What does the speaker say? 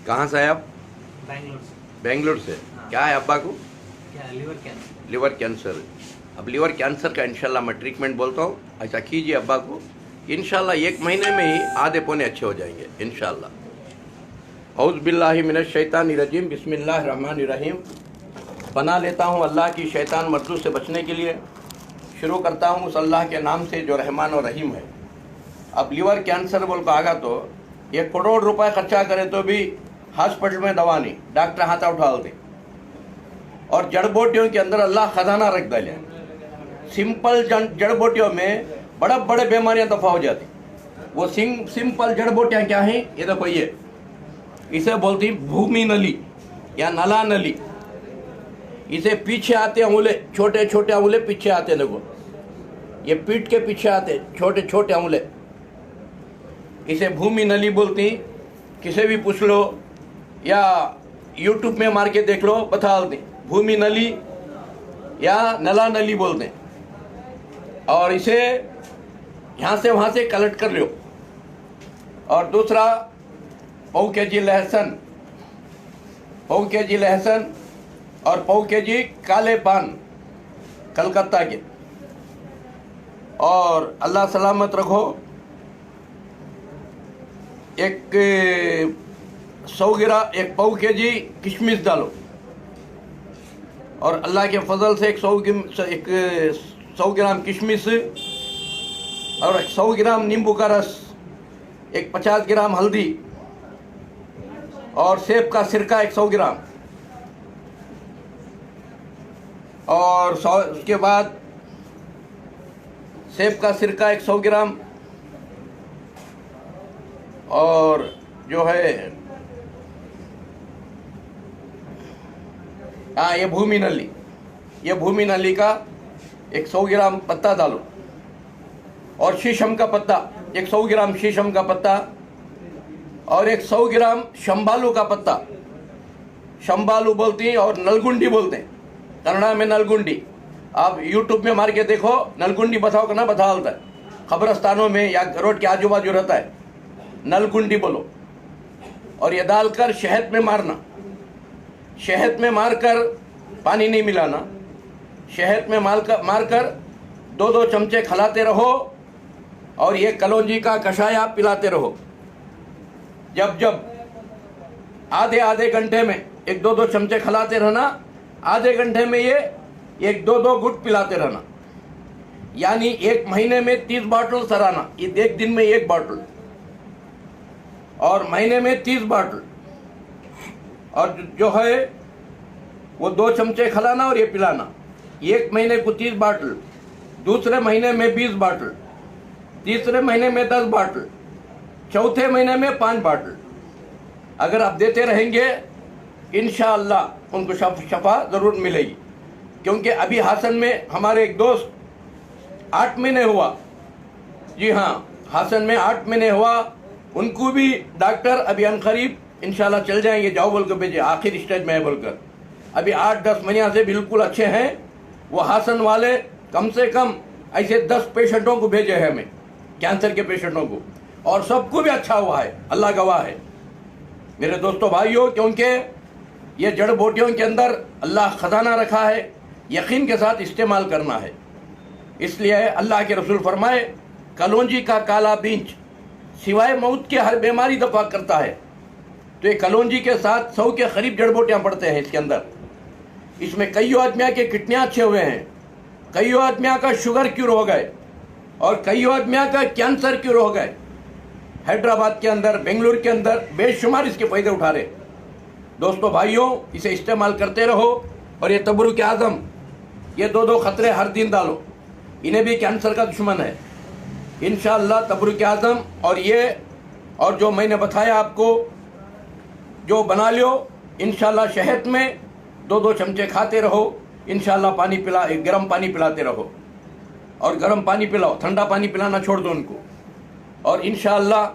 कहाँ से है आप? बैंगलोर से। बेंगलोर से। हाँ। क्या है अब्बा को? क्या लिवर कैंसर? Liver cancer. अब लिवर कैंसर का इंशाल्लाह मैं ट्रीटमेंट बोलता हूँ, ऐसा कीजिए अब्बा को, इंशाल्लाह 1 महीने में ही आधे पौने अच्छे हो जाएंगे इंशाल्लाह। औज़ बिल्लाहि मिनश शैतानिर रजीम, बिस्मिल्लाहिर रहमानिर रहीम। पनाह लेता हूँ अल्लाह की शैतान मर्दूद से बचने के लिए। शुरू करता हूँ उस अल्लाह के नाम से जो रहमान और रहीम है। अब लिवर कैंसर बोल को आगा तो 1 करोड़ रुपए खर्चा करे तो भी हॉस्पिटल में दवा नहीं, डॉक्टर हाथ उठा दे। और जड़ बूटियों के अंदर अल्लाह खजाना रख डाले। सिंपल जड़ बूटियों में बड़े बड़े बीमारियां दफा हो जाती। वो सिंपल जड़ बूटियां क्या हैं? ये देखो, ये इसे बोलती भूमि नली या नला नली। इसे पीछे आते अंगुले, छोटे छोटे अंगुले पीछे आते, देखो ये पीठ के पीछे आते छोटे छोटे अंगुले, इसे भूमि नली बोलती। किसे भी पूछ लो या यूट्यूब में मार के देख लो, बता देते भूमि नली या नला नली बोलते हैं। और इसे यहाँ से वहाँ से कलेक्ट कर लो। और दूसरा, पाव केजी लहसुन, पाव केजी लहसुन और पाव केजी काले पान कलकत्ता के। और अल्लाह सलामत रखो, एक 100 ग्राम, 1 पाव केजी किशमिश डालो। और अल्लाह के फजल से 100 ग्राम किशमिश और 100 ग्राम नींबू का रस, 50 ग्राम हल्दी और सेब का सिरका 100 ग्राम। और उसके बाद सेब का सिरका 100 ग्राम और जो है ये भूमि नली, ये भूमि नली का 100 ग्राम पत्ता डालो। और शीशम का पत्ता 100 ग्राम, शीशम का पत्ता और 100 ग्राम शंबालू का पत्ता। शंबालू बोलती हैं और नलगुंडी बोलते हैं, कन्नड़ा में नलगुंडी। आप यूट्यूब में मार के देखो, नलगुंडी बताओ करना बता देता है। खबरस्तानों में या रोड के आजू बाजू रहता है, नलगुंडी बोलो। और ये डालकर शहद में मारना, शहद में मारकर, पानी नहीं मिलाना, शहद में मारकर 2-2 चमचे खिलाते रहो। और ये कलौंजी का कषाय आप पिलाते रहो। जब आधे आधे घंटे में 1-2 चमचे खिलाते रहना, आधे घंटे में ये 1-2 घुट पिलाते रहना। यानी 1 महीने में 30 बॉटल सराना, ये 1 दिन में 1 बॉटल और महीने में 30 बॉटल। और जो है वो 2 चमचे खिलाना और ये पिलाना। 1 महीने को 30 बॉटल, दूसरे महीने में 20 बॉटल, तीसरे महीने में 10 बॉटल, चौथे महीने में 5 बॉटल। अगर आप देते रहेंगे इंशाअल्लाह उनको शफा ज़रूर मिलेगी। क्योंकि अभी हासन में हमारे एक दोस्त 8 महीने हुआ, जी हाँ, हासन में 8 महीने हुआ, उनको भी डॉक्टर अभी अनकरीब इंशाल्लाह चल जाएंगे, जाओ बोल कर भेजे, आखिर स्टेज में है बोलकर। अभी 8-10 महीने से बिल्कुल अच्छे हैं वो हासन वाले। कम से कम ऐसे 10 पेशेंटों को भेजे हैं हमें, कैंसर के पेशेंटों को, और सबको भी अच्छा हुआ है, अल्लाह गवाह है मेरे दोस्तों भाइयों। क्योंकि ये जड़ बूटियों के अंदर अल्लाह खजाना रखा है, यकीन के साथ इस्तेमाल करना है। इसलिए अल्लाह के रसूल फरमाए, कलौंजी का काला बीज सिवाय मौत के हर बीमारी दफा करता है। तो ये कलौंजी के साथ 100 के करीब जड़ बूटियाँ पड़ते हैं इसके अंदर। इसमें कई आदमियों के किडनियाँ अच्छे हुए हैं, कई आदमियों का शुगर क्यूर हो गए और कई आदमियों का कैंसर क्यूर हो गए। हैदराबाद के अंदर, बेंगलुरु के अंदर बेशुमार इसके फायदे उठा रहे। दोस्तों भाइयों, इसे इस्तेमाल करते रहो। और ये तबरुक आज़म, ये 2-2 खतरे हर दिन डालो, इन्हें भी कैंसर का दुश्मन है इंशाअल्लाह। तबरुक आज़म और ये, और जो मैंने बताया आपको, जो बना लो इंशाअल्लाह। शहद में 2-2 चमचे खाते रहो इंशाअल्लाह। पानी पिला, गर्म पानी पिलाते रहो और गर्म पानी पिलाओ, ठंडा पानी पिलाना छोड़ दो उनको। और इंशाअल्लाह